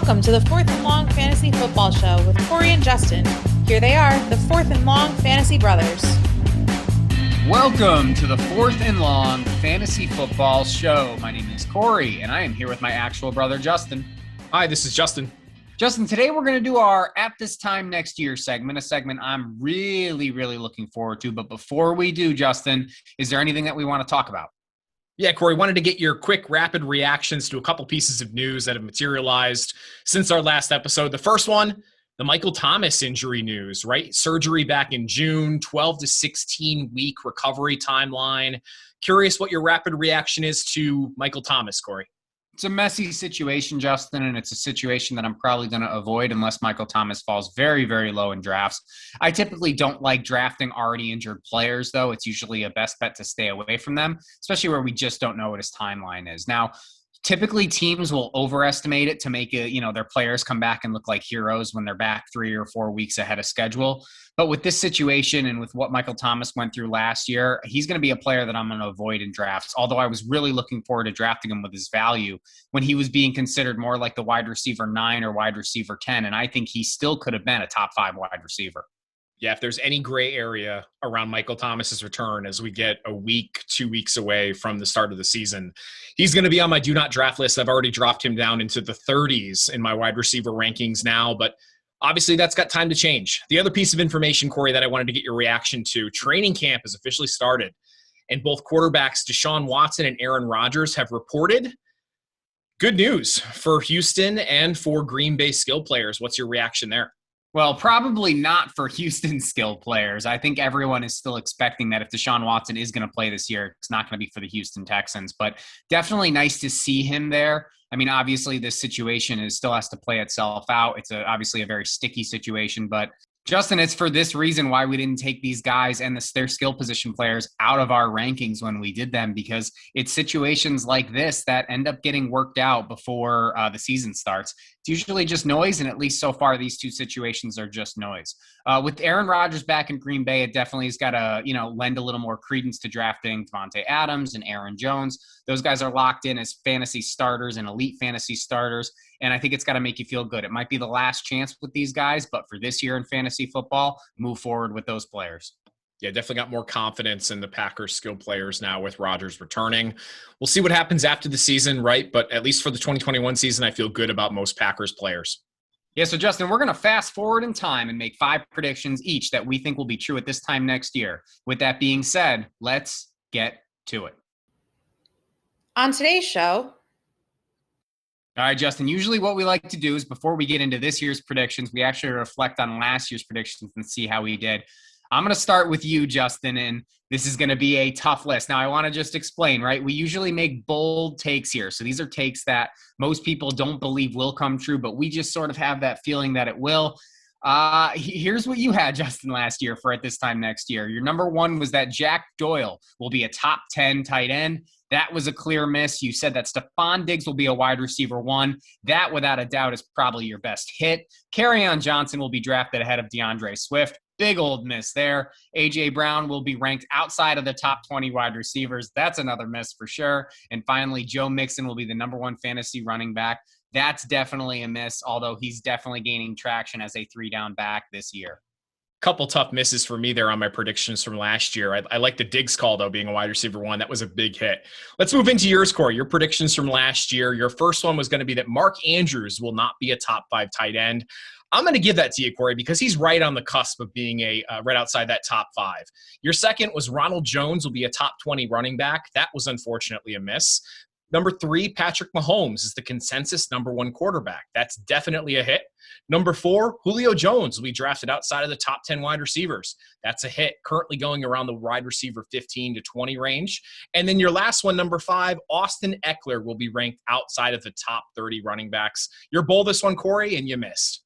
Welcome to the Fourth and Long Fantasy Football Show with Corey and Justin. Here they are, the Fourth and Long Fantasy Brothers. Welcome to the Fourth and Long Fantasy Football Show. My name is Corey, and I am here with my actual brother, Justin. Hi, this is Justin. Justin, today we're going to do our At This Time Next Year segment, a segment I'm really looking forward to. But before we do, Justin, is there anything that we want to talk about? Yeah, Corey, wanted to get your quick, rapid reactions to a couple pieces of news that have materialized since our last episode. The first one, the Michael Thomas injury news, right? Surgery back in June, 12 to 16-week recovery timeline. Curious what your rapid reaction is to Michael Thomas, Corey. It's a messy situation, Justin, and it's a situation that I'm probably going to avoid unless Michael Thomas falls very low in drafts. I typically don't like drafting already injured players, though. It's usually a best bet to stay away from them, especially where we just don't know what his timeline is. Now, typically teams will overestimate it to make it, their players come back and look like heroes when they're back 3 or 4 weeks ahead of schedule. But with this situation and with what Michael Thomas went through last year, he's going to be a player that I'm going to avoid in drafts. Although I was really looking forward to drafting him with his value when he was being considered more like the wide receiver 9 or wide receiver 10. And I think he still could have been a top 5 wide receiver. Yeah, if there's any gray area around Michael Thomas's return as we get a week, 2 weeks away from the start of the season, he's going to be on my do not draft list. I've already dropped him down into the 30s in my wide receiver rankings now, but obviously that's got time to change. The other piece of information, Corey, that I wanted to get your reaction to, training camp has officially started, and both quarterbacks Deshaun Watson and Aaron Rodgers have reported. Good news for Houston and for Green Bay skill players. What's your reaction there? Well, probably not for Houston skill players. I think everyone is still expecting that if Deshaun Watson is going to play this year, it's not going to be for the Houston Texans. But definitely nice to see him there. I mean, obviously, this situation still has to play itself out. It's obviously a very sticky situation. But, Justin, it's for this reason why we didn't take these guys and their skill position players out of our rankings when we did them, because it's situations like this that end up getting worked out before the season starts. It's usually just noise, and at least so far, these two situations are just noise. With Aaron Rodgers back in Green Bay, it definitely has got to, lend a little more credence to drafting Javonte Adams and Aaron Jones. Those guys are locked in as fantasy starters and elite fantasy starters, and I think it's got to make you feel good. It might be the last chance with these guys, but for this year in fantasy football, move forward with those players. Yeah, definitely got more confidence in the Packers skill players now with Rodgers returning. We'll see what happens after the season, right? But at least for the 2021 season, I feel good about most Packers players. Yeah, so Justin, we're going to fast forward in time and make 5 predictions each that we think will be true at this time next year. With that being said, let's get to it. On today's show. All right, Justin, usually what we like to do is before we get into this year's predictions, we actually reflect on last year's predictions and see how we did. I'm going to start with you, Justin, and this is going to be a tough list. Now, I want to just explain, right? We usually make bold takes here. So these are takes that most people don't believe will come true, but we just sort of have that feeling that it will. Here's what you had, Justin, last year for at this time next year. Your number 1 was that Jack Doyle will be a top 10 tight end. That was a clear miss. You said that Stephon Diggs will be a wide receiver 1. That, without a doubt, is probably your best hit. Kerryon Johnson will be drafted ahead of DeAndre Swift. Big old miss there. A.J. Brown will be ranked outside of the top 20 wide receivers. That's another miss for sure. And finally, Joe Mixon will be the number 1 fantasy running back. That's definitely a miss, although he's definitely gaining traction as a 3-down back this year. Couple tough misses for me there on my predictions from last year. I like the Diggs call, though, being a wide receiver 1. That was a big hit. Let's move into yours, Corey. Your predictions from last year. Your first one was going to be that Mark Andrews will not be a top 5 tight end. I'm going to give that to you, Corey, because he's right on the cusp of being right outside that top 5. Your second was Ronald Jones will be a top 20 running back. That was unfortunately a miss. Number 3, Patrick Mahomes is the consensus number 1 quarterback. That's definitely a hit. Number 4, Julio Jones will be drafted outside of the top 10 wide receivers. That's a hit, currently going around the wide receiver 15 to 20 range. And then your last one, number 5, Austin Ekeler will be ranked outside of the top 30 running backs. Your boldest one, Corey, and you missed.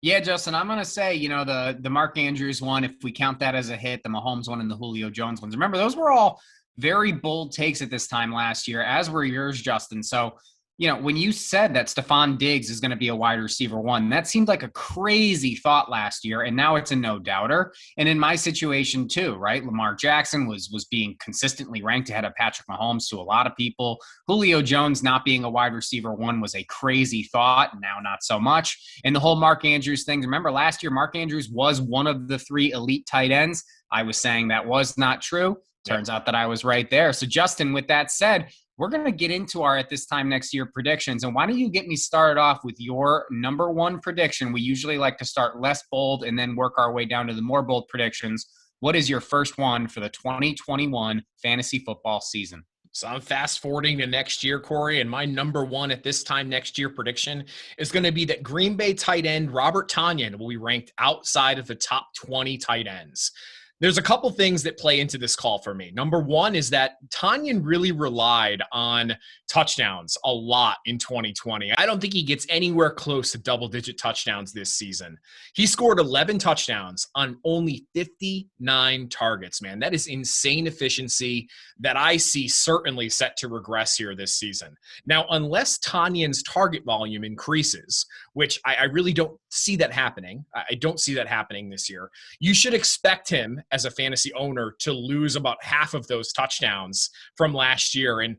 Yeah, Justin, I'm going to say, the Mark Andrews one, if we count that as a hit, the Mahomes one and the Julio Jones ones. Remember, those were all very bold takes at this time last year, as were yours, Justin. So When you said that Stephon Diggs is going to be a wide receiver one, that seemed like a crazy thought last year, and now it's a no-doubter. And in my situation too, right? Lamar Jackson was being consistently ranked ahead of Patrick Mahomes to a lot of people. Julio Jones not being a wide receiver one was a crazy thought. Now not so much. And the whole Mark Andrews thing, remember last year Mark Andrews was one of the 3 elite tight ends. I was saying that was not true. Turns out that I was right there. So Justin, with that said, we're going to get into our at this time next year predictions. And why don't you get me started off with your number one prediction? We usually like to start less bold and then work our way down to the more bold predictions. What is your first one for the 2021 fantasy football season? So I'm fast forwarding to next year, Corey, and my number one at this time next year prediction is going to be that Green Bay tight end Robert Tonyan will be ranked outside of the top 20 tight ends. There's a couple things that play into this call for me. Number one is that Tonyan really relied on touchdowns a lot in 2020. I don't think he gets anywhere close to double-digit touchdowns this season. He scored 11 touchdowns on only 59 targets, man. That is insane efficiency that I see certainly set to regress here this season. Now, unless Tonyan's target volume increases, which I really don't see that happening. I don't see that happening this year. You should expect him as a fantasy owner to lose about half of those touchdowns from last year. And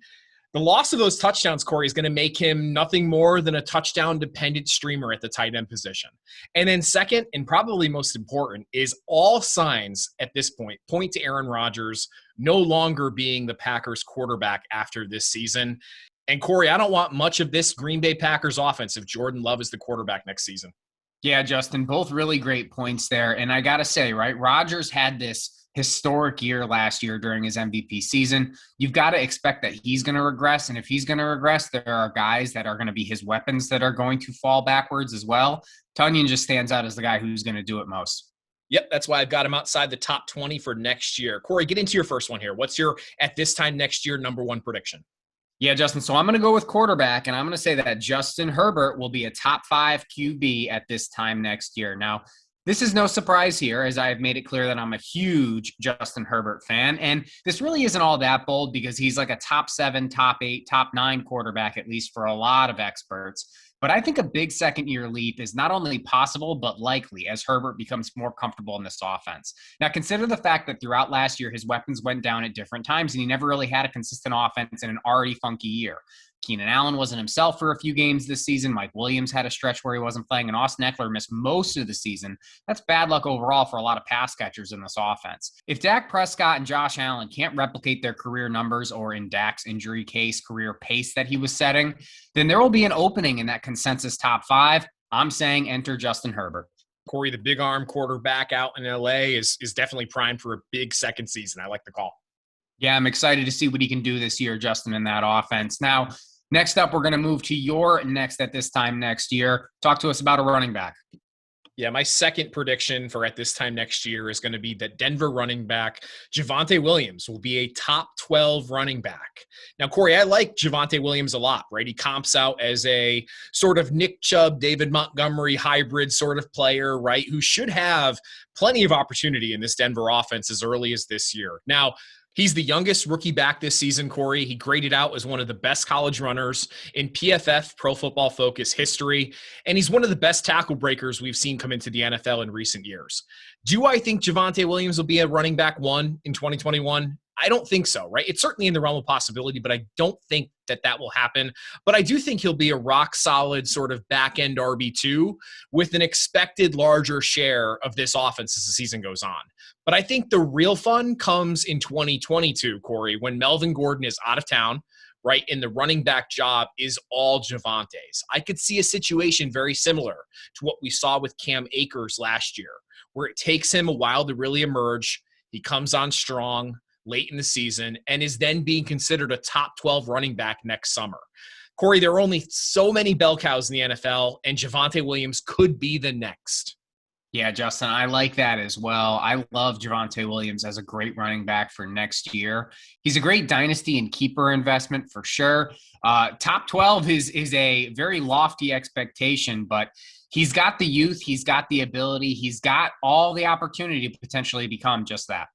the loss of those touchdowns, Corey, is going to make him nothing more than a touchdown-dependent streamer at the tight end position. And then second, and probably most important, is all signs at this point point to Aaron Rodgers no longer being the Packers quarterback after this season. And Corey, I don't want much of this Green Bay Packers offense if Jordan Love is the quarterback next season. Yeah, Justin, both really great points there. And I got to say, right, Rodgers had this historic year last year during his MVP season. You've got to expect that he's going to regress. And if he's going to regress, there are guys that are going to be his weapons that are going to fall backwards as well. Tonyan just stands out as the guy who's going to do it most. Yep, that's why I've got him outside the top 20 for next year. Corey, get into your first one here. What's your, at this time next year, number one prediction? Yeah, Justin. So I'm going to go with quarterback, and I'm going to say that Justin Herbert will be a top 5 QB at this time next year. Now, this is no surprise here, as I have made it clear that I'm a huge Justin Herbert fan. And this really isn't all that bold because he's like a top 7, top 8, top 9 quarterback, at least for a lot of experts. But I think a big second-year leap is not only possible, but likely as Herbert becomes more comfortable in this offense. Now, consider the fact that throughout last year, his weapons went down at different times, and he never really had a consistent offense in an already funky year. Keenan Allen wasn't himself for a few games this season. Mike Williams had a stretch where he wasn't playing, and Austin Ekeler missed most of the season. That's bad luck overall for a lot of pass catchers in this offense. If Dak Prescott and Josh Allen can't replicate their career numbers, or in Dak's injury case, career pace that he was setting, then there will be an opening in that consensus top 5. I'm saying enter Justin Herbert. Corey, the big arm quarterback out in LA is definitely primed for a big second season. I like the call. Yeah, I'm excited to see what he can do this year, Justin, in that offense. Now, next up, we're going to move to your next at this time next year. Talk to us about a running back. Yeah, my second prediction for at this time next year is going to be that Denver running back Javonte Williams will be a top 12 running back. Now, Corey, I like Javonte Williams a lot, right? He comps out as a sort of Nick Chubb, David Montgomery hybrid sort of player, right? Who should have plenty of opportunity in this Denver offense as early as this year. Now, he's the youngest rookie back this season, Corey. He graded out as one of the best college runners in PFF, Pro Football Focus history, and he's one of the best tackle breakers we've seen come into the NFL in recent years. Do I think Javonte Williams will be a running back 1 in 2021? I don't think so, right? It's certainly in the realm of possibility, but I don't think that will happen. But I do think he'll be a rock-solid sort of back-end RB2 with an expected larger share of this offense as the season goes on. But I think the real fun comes in 2022, Corey, when Melvin Gordon is out of town, right, and the running back job is all Javonte's. I could see a situation very similar to what we saw with Cam Akers last year, where it takes him a while to really emerge. He comes on strong late in the season and is then being considered a top 12 running back next summer. Corey, there are only so many bell cows in the NFL, and Javonte Williams could be the next. Yeah, Justin, I like that as well. I love Javonte Williams as a great running back for next year. He's a great dynasty and keeper investment for sure. Top 12 is a very lofty expectation, but he's got the youth, he's got the ability, he's got all the opportunity to potentially become just that.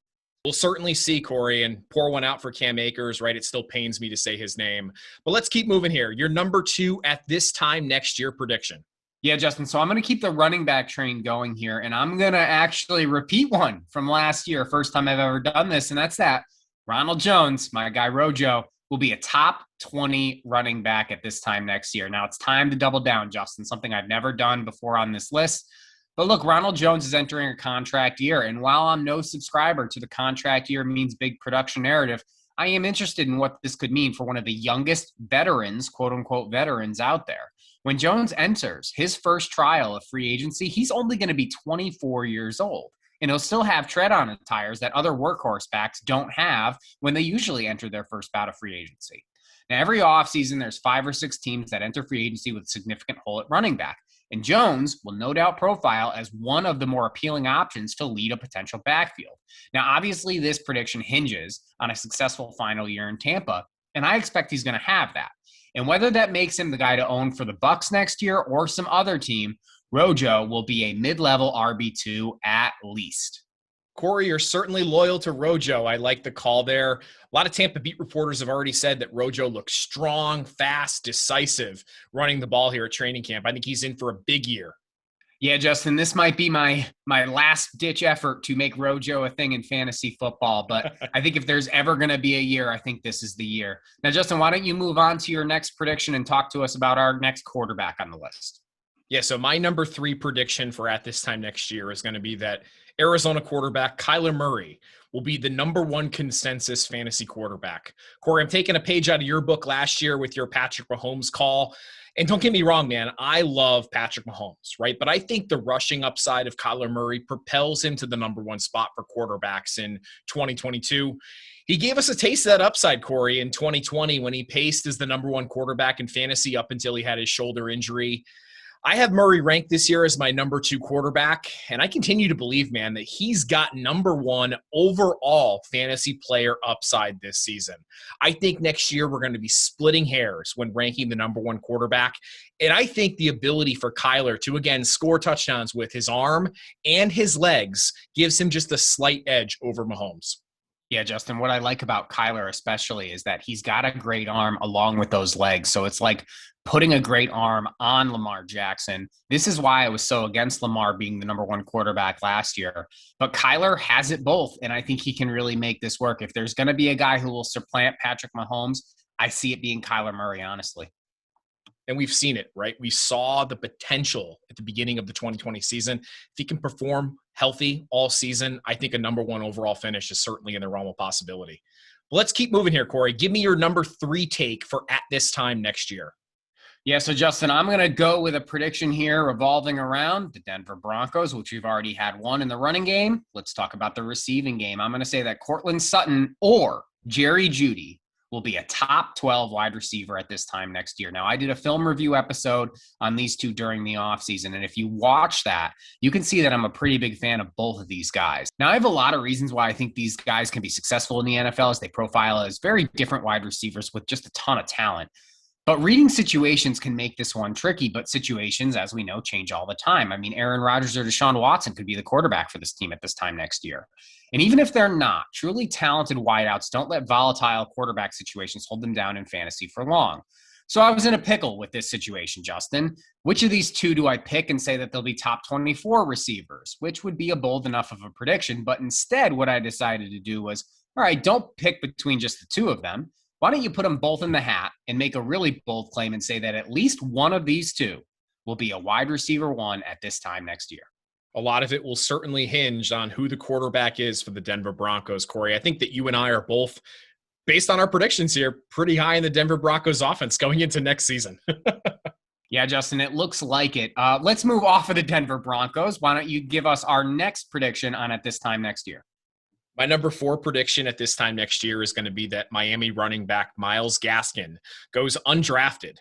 We'll certainly see, Corey, and pour one out for Cam Akers, right? It still pains me to say his name. But let's keep moving here. Your number 2 at this time next year prediction. Yeah, Justin. So I'm going to keep the running back train going here, and I'm going to actually repeat one from last year. First time I've ever done this, and that's that Ronald Jones, my guy Rojo, will be a top 20 running back at this time next year. Now it's time to double down, Justin, something I've never done before on this list. But look, Ronald Jones is entering a contract year, and while I'm no subscriber to the contract year means big production narrative, I am interested in what this could mean for one of the youngest veterans, quote-unquote veterans out there. When Jones enters his first trial of free agency, he's only going to be 24 years old, and he'll still have tread on his tires that other workhorse backs don't have when they usually enter their first bout of free agency. Now, every offseason, there's 5 or 6 teams that enter free agency with a significant hole at running back. And Jones will no doubt profile as one of the more appealing options to lead a potential backfield. Now, obviously, this prediction hinges on a successful final year in Tampa, and I expect he's going to have that. And whether that makes him the guy to own for the Bucs next year or some other team, Rojo will be a mid-level RB2 at least. Corey, you're certainly loyal to Rojo. I like the call there. A lot of Tampa beat reporters have already said that Rojo looks strong, fast, decisive running the ball here at training camp. I think he's in for a big year. Yeah, Justin, this might be my last-ditch effort to make Rojo a thing in fantasy football, but I think if there's ever going to be a year, I think this is the year. Now, Justin, why don't you move on to your next prediction and talk to us about our next quarterback on the list? Yeah, so my number 3 prediction for at this time next year is going to be that Arizona quarterback Kyler Murray will be the number 1 consensus fantasy quarterback. Corey, I'm taking a page out of your book last year with your Patrick Mahomes call. And don't get me wrong, man, I love Patrick Mahomes, right? But I think the rushing upside of Kyler Murray propels him to the number 1 spot for quarterbacks in 2022. He gave us a taste of that upside, Corey, in 2020 when he paced as the number 1 quarterback in fantasy up until he had his shoulder injury. I have Murray ranked this year as my number 2 quarterback, and I continue to believe, man, that he's got number 1 overall fantasy player upside this season. I think next year we're going to be splitting hairs when ranking the number 1 quarterback, and I think the ability for Kyler to, again, score touchdowns with his arm and his legs gives him just a slight edge over Mahomes. Yeah, Justin, what I like about Kyler especially is that he's got a great arm along with those legs. So it's like putting a great arm on Lamar Jackson. This is why I was so against Lamar being the number 1 quarterback last year. But Kyler has it both, and I think he can really make this work. If there's going to be a guy who will supplant Patrick Mahomes, I see it being Kyler Murray, honestly. And we've seen it, right? We saw the potential at the beginning of the 2020 season. If he can perform healthy all season, I think a number 1 overall finish is certainly in the realm of possibility. But let's keep moving here, Corey. Give me your number 3 take for at this time next year. Yeah, so Justin, I'm going to go with a prediction here revolving around the Denver Broncos, which we've already had one in the running game. Let's talk about the receiving game. I'm going to say that Cortland Sutton or Jerry Judy will be a top 12 wide receiver at this time next year. Now, I did a film review episode on these two during the offseason, and if you watch that, you can see that I'm a pretty big fan of both of these guys. Now, I have a lot of reasons why I think these guys can be successful in the NFL as they profile as very different wide receivers with just a ton of talent. But reading situations can make this one tricky, but situations, as we know, change all the time. I mean, Aaron Rodgers or Deshaun Watson could be the quarterback for this team at this time next year. And even if they're not, truly talented wideouts don't let volatile quarterback situations hold them down in fantasy for long. So I was in a pickle with this situation, Justin. Which of these two do I pick and say that they'll be top 24 receivers, which would be a bold enough of a prediction. But instead, what I decided to do was, all right, don't pick between just the two of them. Why don't you put them both in the hat and make a really bold claim and say that at least one of these two will be a wide receiver 1 at this time next year? A lot of it will certainly hinge on who the quarterback is for the Denver Broncos, Corey. I think that you and I are both, based on our predictions here, pretty high in the Denver Broncos offense going into next season. Yeah, Justin, it looks like it. Let's move off of the Denver Broncos. Why don't you give us our next prediction on at this time next year? My number 4 prediction at this time next year is going to be that Miami running back Myles Gaskin goes undrafted.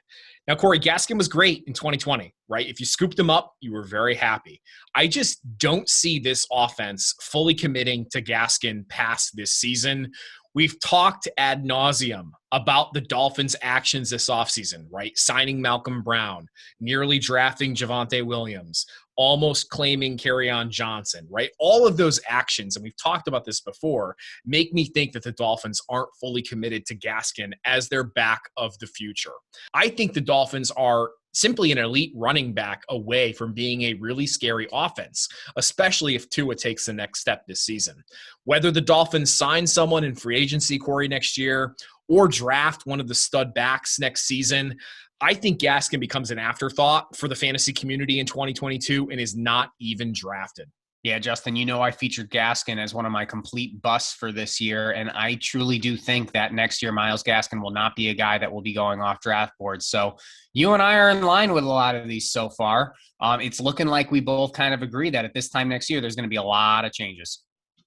Now, Corey, Gaskin was great in 2020, right? If you scooped him up, you were very happy. I just don't see this offense fully committing to Gaskin past this season. We've talked ad nauseum about the Dolphins' actions this offseason, right? Signing Malcolm Brown, nearly drafting Javonte Williams, almost claiming Kerryon Johnson, right? All of those actions, and we've talked about this before, make me think that the Dolphins aren't fully committed to Gaskin as their back of the future. I think the Dolphins are simply an elite running back away from being a really scary offense, especially if Tua takes the next step this season. Whether the Dolphins sign someone in free agency, Corey, next year, or draft one of the stud backs next season, I think Gaskin becomes an afterthought for the fantasy community in 2022 and is not even drafted. Yeah, Justin, I featured Gaskin as one of my complete busts for this year, and I truly do think that next year Myles Gaskin will not be a guy that will be going off draft boards. So you and I are in line with a lot of these so far. It's looking like we both kind of agree that at this time next year, there's going to be a lot of changes.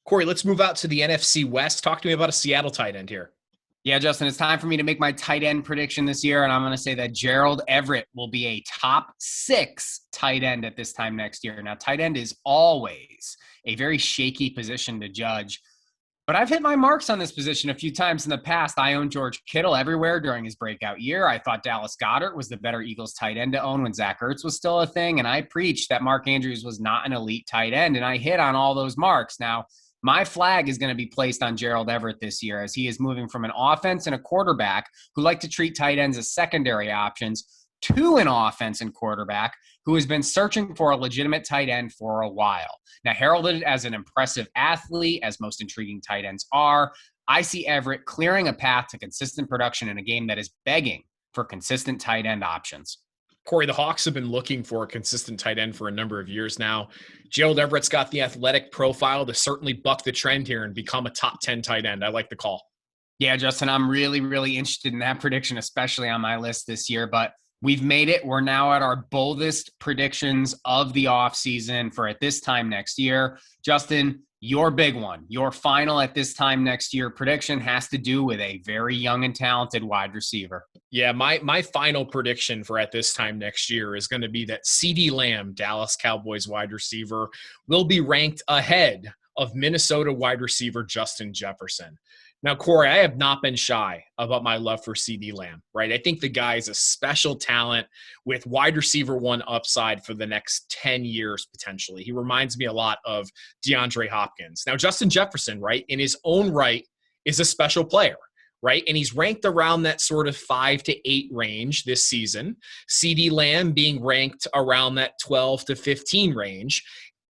Corey, let's move out to the NFC West. Talk to me about a Seattle tight end here. Yeah, Justin, it's time for me to make my tight end prediction this year, and I'm going to say that Gerald Everett will be a top 6 tight end at this time next year. Now, tight end is always a very shaky position to judge, but I've hit my marks on this position a few times in the past. I owned George Kittle everywhere during his breakout year. I thought Dallas Goedert was the better Eagles tight end to own when Zach Ertz was still a thing, and I preached that Mark Andrews was not an elite tight end, and I hit on all those marks. Now, my flag is going to be placed on Gerald Everett this year as he is moving from an offense and a quarterback who like to treat tight ends as secondary options to an offense and quarterback who has been searching for a legitimate tight end for a while. Now, heralded as an impressive athlete, as most intriguing tight ends are, I see Everett clearing a path to consistent production in a game that is begging for consistent tight end options. Corey, the Hawks have been looking for a consistent tight end for a number of years now. Gerald Everett's got the athletic profile to certainly buck the trend here and become a top 10 tight end. I like the call. Yeah, Justin, I'm really, really interested in that prediction, especially on my list this year. But we've made it. We're now at our boldest predictions of the offseason for at this time next year. Justin, your big one, your final at this time next year prediction has to do with a very young and talented wide receiver. Yeah, my final prediction for at this time next year is going to be that CeeDee Lamb, Dallas Cowboys wide receiver, will be ranked ahead of Minnesota wide receiver Justin Jefferson. Now, Corey, I have not been shy about my love for CeeDee Lamb, right? I think the guy is a special talent with wide receiver 1 upside for the next 10 years, potentially. He reminds me a lot of DeAndre Hopkins. Now, Justin Jefferson, right, in his own right, is a special player, right? And he's ranked around that sort of 5 to 8 range this season. CeeDee Lamb being ranked around that 12 to 15 range.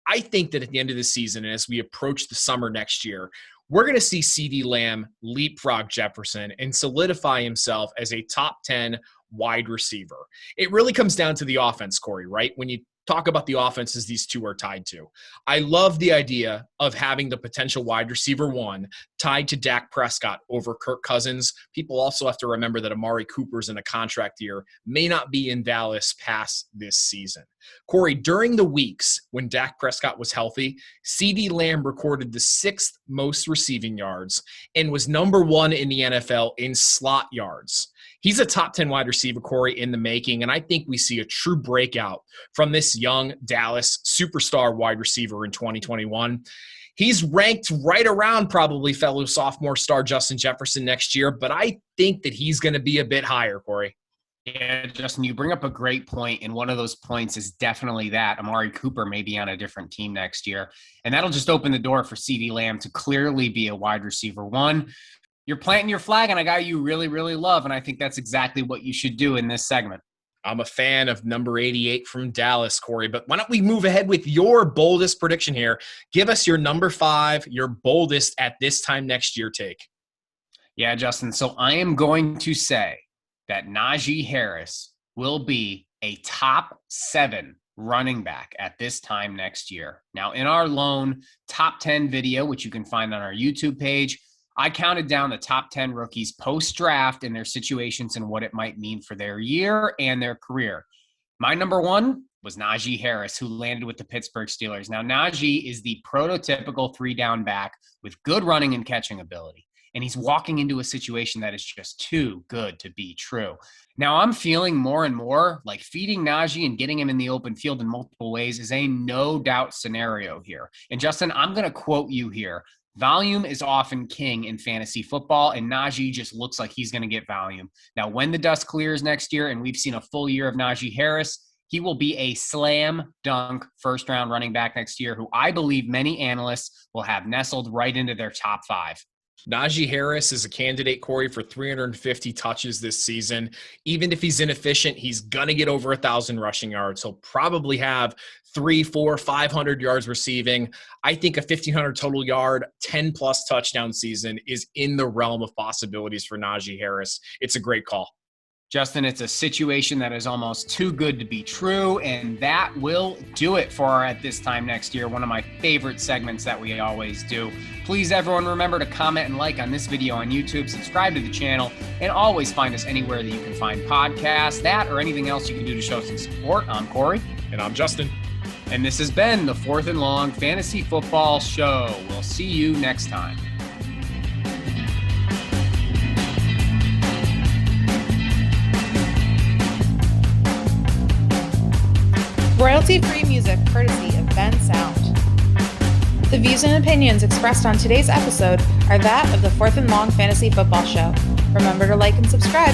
I think that at the end of the season, and as we approach the summer next year, we're going to see CeeDee Lamb leapfrog Jefferson and solidify himself as a top 10 wide receiver. It really comes down to the offense, Corey, right? When you talk about the offenses these two are tied to. I love the idea of having the potential wide receiver 1 tied to Dak Prescott over Kirk Cousins. People also have to remember that Amari Cooper's in a contract year, may not be in Dallas past this season. Corey, during the weeks when Dak Prescott was healthy, CeeDee Lamb recorded the 6th most receiving yards and was number 1 in the NFL in slot yards. He's a top 10 wide receiver, Corey, in the making, and I think we see a true breakout from this young Dallas superstar wide receiver in 2021. He's ranked right around probably fellow sophomore star Justin Jefferson next year, but I think that he's going to be a bit higher, Corey. Yeah, Justin, you bring up a great point, and one of those points is definitely that Amari Cooper may be on a different team next year, and that'll just open the door for CeeDee Lamb to clearly be a wide receiver 1. You're planting your flag on a guy you really, really love, and I think that's exactly what you should do in this segment. I'm a fan of number 88 from Dallas, Corey, but why don't we move ahead with your boldest prediction here? Give us your number 5, your boldest at this time next year take. Yeah, Justin, so I am going to say that Najee Harris will be a top 7 running back at this time next year. Now, in our lone top 10 video, which you can find on our YouTube page, I counted down the top 10 rookies post-draft and their situations and what it might mean for their year and their career. My number 1 was Najee Harris, who landed with the Pittsburgh Steelers. Now, Najee is the prototypical 3-down back with good running and catching ability, and he's walking into a situation that is just too good to be true. Now, I'm feeling more and more like feeding Najee and getting him in the open field in multiple ways is a no-doubt scenario here. And, Justin, I'm going to quote you here. Volume is often king in fantasy football, and Najee just looks like he's going to get volume. Now, when the dust clears next year and we've seen a full year of Najee Harris, He will be a slam dunk first-round running back next year, who I believe many analysts will have nestled right into their top 5. Najee Harris is a candidate, Corey, for 350 touches this season. Even if he's inefficient, he's going to get over 1,000 rushing yards. He'll probably have 300, 400, 500 yards receiving. I think a 1,500 total yard, 10-plus touchdown season is in the realm of possibilities for Najee Harris. It's a great call. Justin, it's a situation that is almost too good to be true, and that will do it for our At This Time Next Year, one of my favorite segments that we always do. Please, everyone, remember to comment and like on this video on YouTube, subscribe to the channel, and always find us anywhere that you can find podcasts, that or anything else you can do to show some support. I'm Corey. And I'm Justin. And this has been the Fourth and Long Fantasy Football Show. We'll see you next time. Royalty-free music courtesy of Ben Sound. The views and opinions expressed on today's episode are that of the Fourth and Long Fantasy Football Show. Remember to like and subscribe.